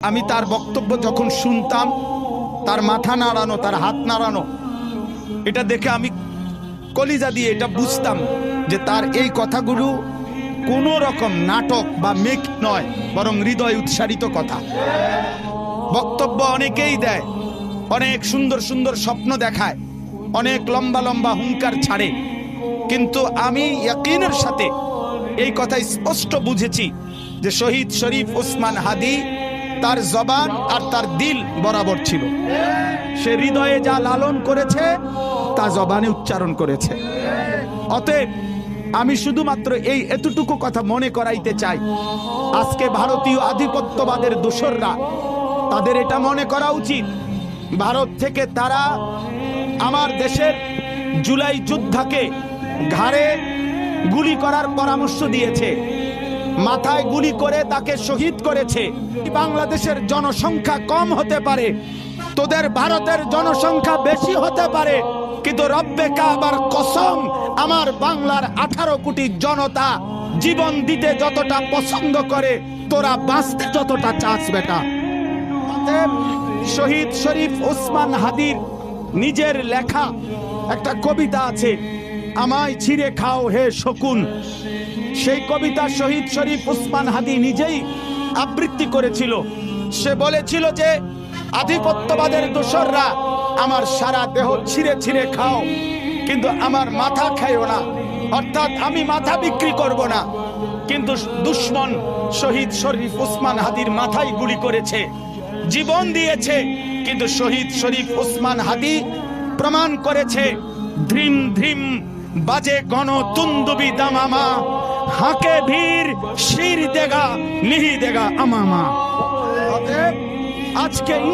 আমি তার বক্তব্য যখন শুনতাম, তার মাথা নাড়ানো, তার হাত নাড়ানো, এটা দেখে আমি কলিজা দিয়ে এটা বুঝতাম যে তার এই কথাগুলো কোনো রকম নাটক বা মেক নয়, বরং হৃদয় উৎসারিত কথা। বক্তব্য অনেকেই দেয়, অনেক সুন্দর সুন্দর স্বপ্ন দেখায়, অনেক লম্বা লম্বা হুঙ্কার ছাড়ে, কিন্তু আমি ইয়াকিনের সাথে এই কথা স্পষ্ট বুঝেছি যে শহীদ শরীফ ওসমান হাদি তার জবান আর তার দিল বরাবর ছিল। সে হৃদয়ে যা লালন করেছে তা জবানে উচ্চারণ করেছে। অতএব আমি শুধুমাত্র এই এতটুকু কথা মনে করাইতে চাই, আজকে ভারতীয় আধিপত্যবাদের দোসররা, তাদের এটা মনে করা উচিত, ভারত থেকে তারা আমার দেশের জুলাই যোদ্ধাকে ঘাড়ে গুলি করার পরামর্শ দিয়েছে, মাথায় গুলি করে তাকে শহীদ করেছে। বাংলাদেশের জনসংখ্যা কম হতে পারে, তোদের ভারতের জনসংখ্যা বেশি হতে পারে, কিন্তু রব্বে কাবার কসম, আমার বাংলার 18 কোটি জনতা জীবন দিতে যতটা পছন্দ করে, তোরা বাঁচতে যতটা চাস বেটা। শহীদ শরীফ ওসমান হাদির নিজের লেখা একটা কবিতা আছে, আমায় ছিঁড়ে খাও হে শকুন। সেই কবিতা শহীদ শরীফ ওসমান হাদি নিজেই আবৃত্তি করেছিল। সে বলেছিল যে আধিপত্যবাদের দোসররা আমার সারা দেহ ছিঁড়ে ছিঁড়ে খাও, কিন্তু আমার মাথা খাইও না, অর্থাৎ আমি মাথা বিক্রি করব না। কিন্তু দুশ্মন শহীদ শরীফ ওসমান হাদির মাথায় গুলি করেছে, জীবন দিয়েছে, কিন্তু শহীদ শরীফ ওসমান হাদি প্রমাণ করেছে, ধ্রিম ধ্রিম বাজে গণ তুন্দুবি দামামা, হাঁকে ভীর শির দেগা নিহি দেগা আমামা। আজকে